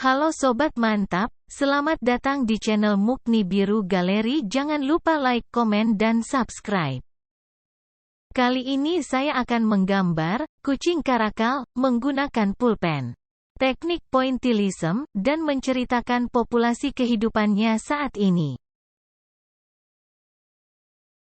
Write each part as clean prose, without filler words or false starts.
Halo Sobat Mantap, selamat datang di channel Mukni Biru Galeri. Jangan lupa like, komen, dan subscribe. Kali ini saya akan menggambar kucing karakal menggunakan pulpen, teknik pointillism, dan menceritakan populasi kehidupannya saat ini.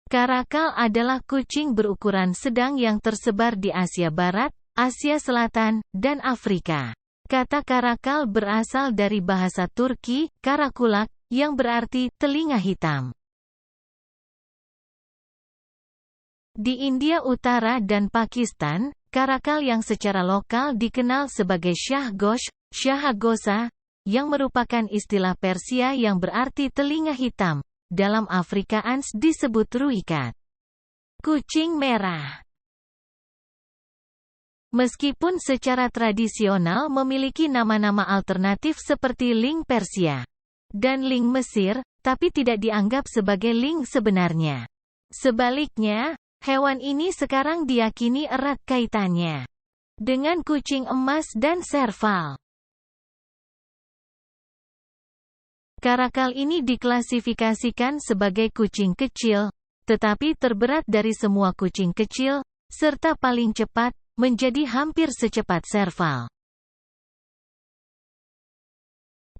Karakal adalah kucing berukuran sedang yang tersebar di Asia Barat, Asia Selatan, dan Afrika. Kata karakal berasal dari bahasa Turki, karakulak, yang berarti telinga hitam. Di India Utara dan Pakistan, karakal yang secara lokal dikenal sebagai Shahgosh, Shahagosa, yang merupakan istilah Persia yang berarti telinga hitam, dalam Afrikaans disebut ruikat. Kucing merah. Meskipun secara tradisional memiliki nama-nama alternatif seperti ling Persia dan ling Mesir, tapi tidak dianggap sebagai ling sebenarnya. Sebaliknya, hewan ini sekarang diyakini erat kaitannya dengan kucing emas dan serval. Karakal ini diklasifikasikan sebagai kucing kecil, tetapi terberat dari semua kucing kecil, serta paling cepat, menjadi hampir secepat serval.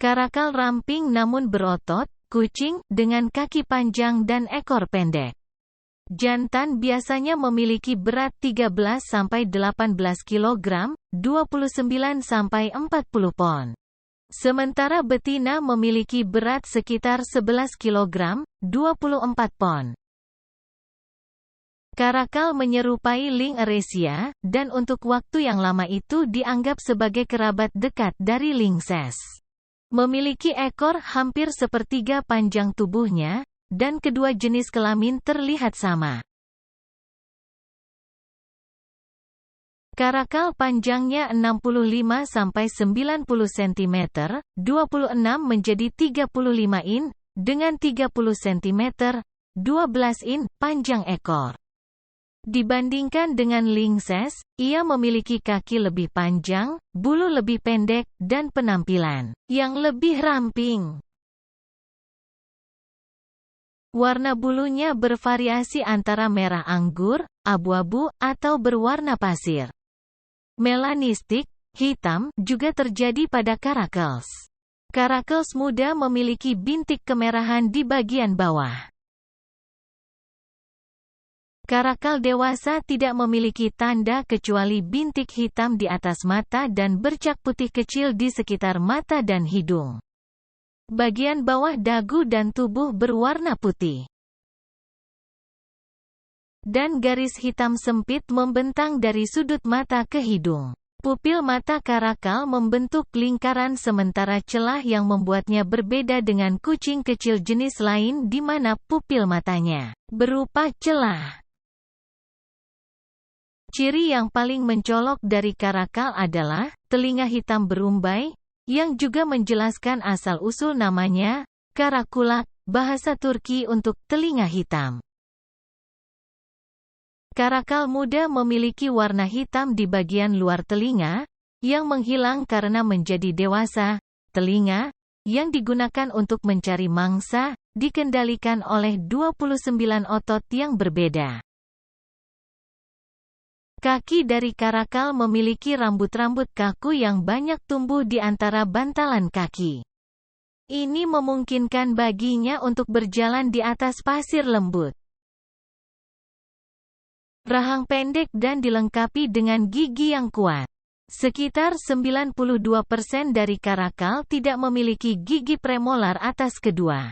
Karakal ramping namun berotot, kucing, dengan kaki panjang dan ekor pendek. Jantan biasanya memiliki berat 13-18 kg, 29-40 pon. Sementara betina memiliki berat sekitar 11 kg, 24 pon. Karakal menyerupai ling Eresia, dan untuk waktu yang lama itu dianggap sebagai kerabat dekat dari lynxes. Memiliki ekor hampir sepertiga panjang tubuhnya, dan kedua jenis kelamin terlihat sama. Karakal panjangnya 65-90 cm, 26 menjadi 35 in, dengan 30 cm, 12 in, panjang ekor. Dibandingkan dengan lynxes, ia memiliki kaki lebih panjang, bulu lebih pendek, dan penampilan yang lebih ramping. Warna bulunya bervariasi antara merah anggur, abu-abu, atau berwarna pasir. Melanistik, hitam, juga terjadi pada karakals. Karakals muda memiliki bintik kemerahan di bagian bawah. Karakal dewasa tidak memiliki tanda kecuali bintik hitam di atas mata dan bercak putih kecil di sekitar mata dan hidung. Bagian bawah dagu dan tubuh berwarna putih. Dan garis hitam sempit membentang dari sudut mata ke hidung. Pupil mata karakal membentuk lingkaran sementara celah yang membuatnya berbeda dengan kucing kecil jenis lain di mana pupil matanya berupa celah. Ciri yang paling mencolok dari karakal adalah telinga hitam berumbai, yang juga menjelaskan asal-usul namanya, karakulak, bahasa Turki untuk telinga hitam. Karakal muda memiliki warna hitam di bagian luar telinga, yang menghilang karena menjadi dewasa. Telinga, yang digunakan untuk mencari mangsa, dikendalikan oleh 29 otot yang berbeda. Kaki dari karakal memiliki rambut-rambut kaku yang banyak tumbuh di antara bantalan kaki. Ini memungkinkan baginya untuk berjalan di atas pasir lembut. Rahang pendek dan dilengkapi dengan gigi yang kuat. Sekitar 92% dari karakal tidak memiliki gigi premolar atas kedua.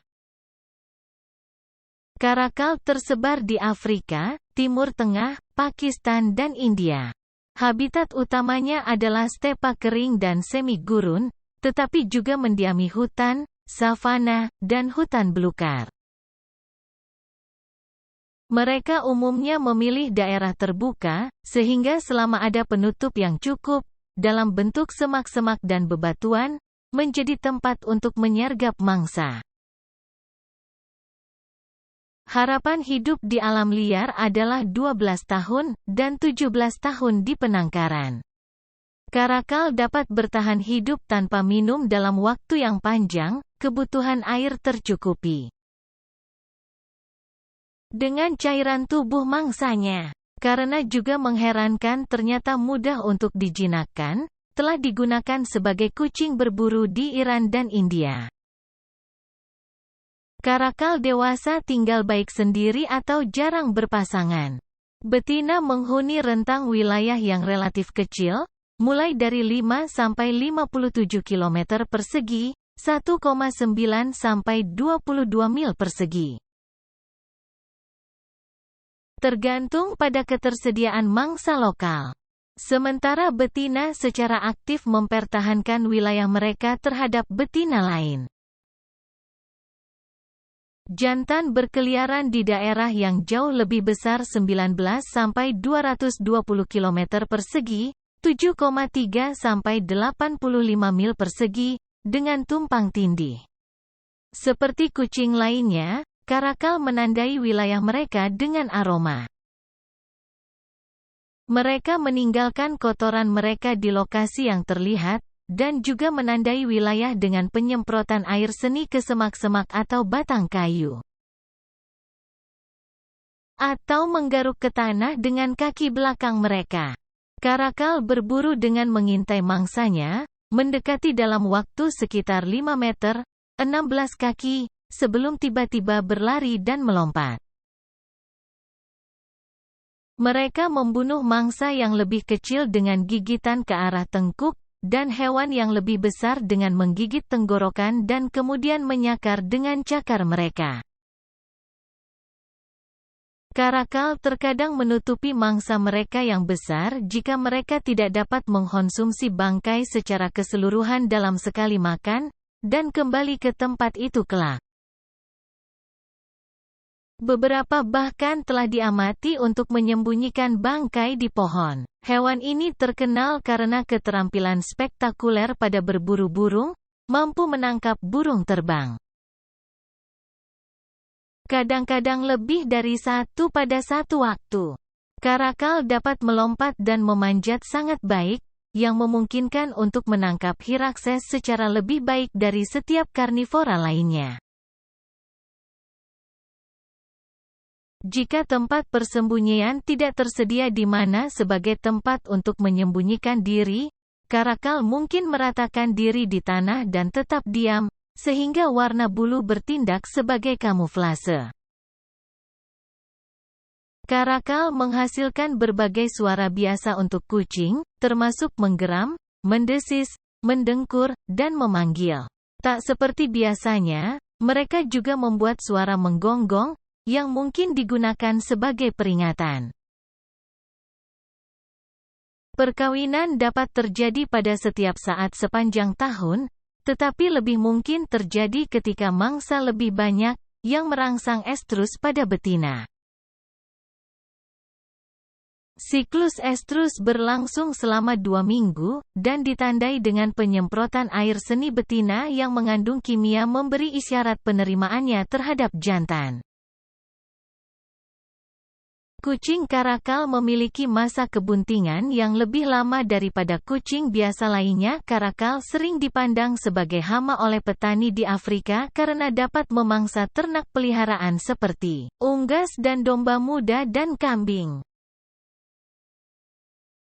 Karakal tersebar di Afrika, Timur Tengah, Pakistan dan India. Habitat utamanya adalah stepa kering dan semi gurun, tetapi juga mendiami hutan, savana, dan hutan belukar. Mereka umumnya memilih daerah terbuka, sehingga selama ada penutup yang cukup, dalam bentuk semak-semak dan bebatuan, menjadi tempat untuk menyergap mangsa. Harapan hidup di alam liar adalah 12 tahun, dan 17 tahun di penangkaran. Karakal dapat bertahan hidup tanpa minum dalam waktu yang panjang, kebutuhan air tercukupi dengan cairan tubuh mangsanya. Karena juga mengherankan ternyata mudah untuk dijinakkan, telah digunakan sebagai kucing berburu di Iran dan India. Karakal dewasa tinggal baik sendiri atau jarang berpasangan. Betina menghuni rentang wilayah yang relatif kecil, mulai dari 5 sampai 57 km persegi, 1,9 sampai 22 mil persegi. Tergantung pada ketersediaan mangsa lokal. Sementara betina secara aktif mempertahankan wilayah mereka terhadap betina lain. Jantan berkeliaran di daerah yang jauh lebih besar 19 sampai 220 km persegi, 7,3 sampai 85 mil persegi, dengan tumpang tindih. Seperti kucing lainnya, karakal menandai wilayah mereka dengan aroma. Mereka meninggalkan kotoran mereka di lokasi yang terlihat, dan juga menandai wilayah dengan penyemprotan air seni ke semak-semak atau batang kayu. Atau menggaruk ke tanah dengan kaki belakang mereka. Karakal berburu dengan mengintai mangsanya, mendekati dalam waktu sekitar 5 meter, 16 kaki, sebelum tiba-tiba berlari dan melompat. Mereka membunuh mangsa yang lebih kecil dengan gigitan ke arah tengkuk, dan hewan yang lebih besar dengan menggigit tenggorokan dan kemudian menyakar dengan cakar mereka. Karakal terkadang menutupi mangsa mereka yang besar jika mereka tidak dapat mengkonsumsi bangkai secara keseluruhan dalam sekali makan, dan kembali ke tempat itu kelak. Beberapa bahkan telah diamati untuk menyembunyikan bangkai di pohon. Hewan ini terkenal karena keterampilan spektakuler pada berburu burung, mampu menangkap burung terbang. Kadang-kadang lebih dari satu pada satu waktu. Karakal dapat melompat dan memanjat sangat baik, yang memungkinkan untuk menangkap Hyraxes secara lebih baik dari setiap karnivora lainnya. Jika tempat persembunyian tidak tersedia di mana sebagai tempat untuk menyembunyikan diri, karakal mungkin meratakan diri di tanah dan tetap diam, sehingga warna bulu bertindak sebagai kamuflase. Karakal menghasilkan berbagai suara biasa untuk kucing, termasuk menggeram, mendesis, mendengkur, dan memanggil. Tak seperti biasanya, mereka juga membuat suara menggonggong, yang mungkin digunakan sebagai peringatan. Perkawinan dapat terjadi pada setiap saat sepanjang tahun, tetapi lebih mungkin terjadi ketika mangsa lebih banyak, yang merangsang estrus pada betina. Siklus estrus berlangsung selama 2 minggu, dan ditandai dengan penyemprotan air seni betina yang mengandung kimia memberi isyarat penerimaannya terhadap jantan. Kucing karakal memiliki masa kebuntingan yang lebih lama daripada kucing biasa lainnya. Karakal sering dipandang sebagai hama oleh petani di Afrika karena dapat memangsa ternak peliharaan seperti unggas dan domba muda dan kambing.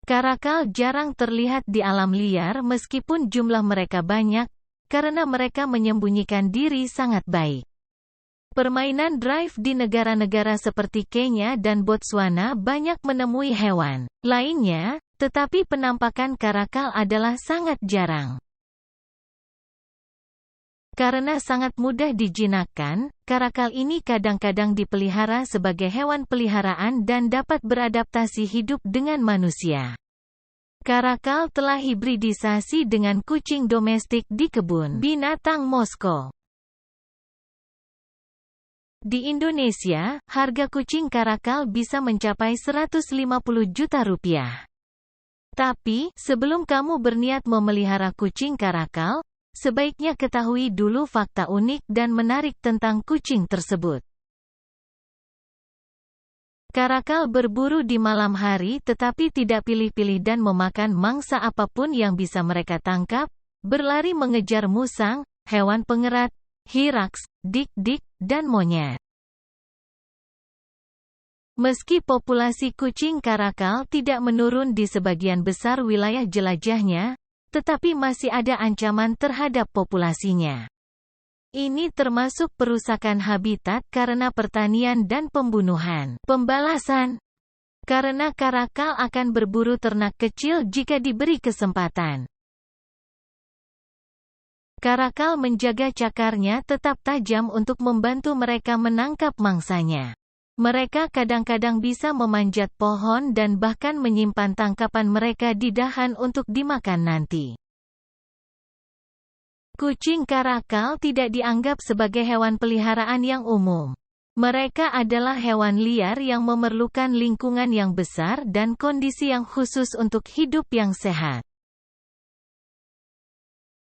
Karakal jarang terlihat di alam liar meskipun jumlah mereka banyak, karena mereka menyembunyikan diri sangat baik. Permainan drive di negara-negara seperti Kenya dan Botswana banyak menemui hewan lainnya, tetapi penampakan karakal adalah sangat jarang. Karena sangat mudah dijinakkan, karakal ini kadang-kadang dipelihara sebagai hewan peliharaan dan dapat beradaptasi hidup dengan manusia. Karakal telah hibridisasi dengan kucing domestik di kebun binatang Moskow. Di Indonesia, harga kucing karakal bisa mencapai 150 juta rupiah. Tapi, sebelum kamu berniat memelihara kucing karakal, sebaiknya ketahui dulu fakta unik dan menarik tentang kucing tersebut. Karakal berburu di malam hari tetapi tidak pilih-pilih dan memakan mangsa apapun yang bisa mereka tangkap, berlari mengejar musang, hewan pengerat, hiraks, dik-dik, dan monyet. Meski populasi kucing karakal tidak menurun di sebagian besar wilayah jelajahnya, tetapi masih ada ancaman terhadap populasinya. Ini termasuk perusakan habitat karena pertanian dan pembunuhan. Pembalasan. Karena karakal akan berburu ternak kecil jika diberi kesempatan. Karakal menjaga cakarnya tetap tajam untuk membantu mereka menangkap mangsanya. Mereka kadang-kadang bisa memanjat pohon dan bahkan menyimpan tangkapan mereka di dahan untuk dimakan nanti. Kucing karakal tidak dianggap sebagai hewan peliharaan yang umum. Mereka adalah hewan liar yang memerlukan lingkungan yang besar dan kondisi yang khusus untuk hidup yang sehat.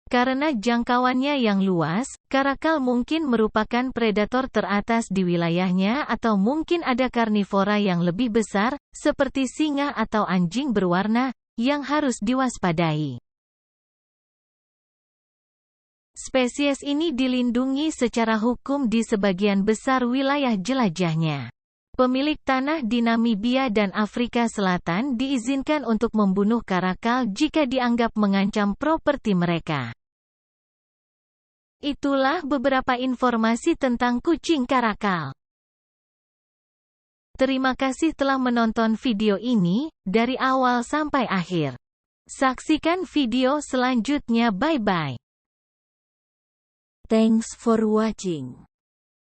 Karena jangkauannya yang luas, karakal mungkin merupakan predator teratas di wilayahnya atau mungkin ada karnivora yang lebih besar, seperti singa atau anjing berwarna, yang harus diwaspadai. Spesies ini dilindungi secara hukum di sebagian besar wilayah jelajahnya. Pemilik tanah di Namibia dan Afrika Selatan diizinkan untuk membunuh karakal jika dianggap mengancam properti mereka. Itulah beberapa informasi tentang kucing karakal. Terima kasih telah menonton video ini, dari awal sampai akhir. Saksikan video selanjutnya. Bye-bye. Thanks for watching.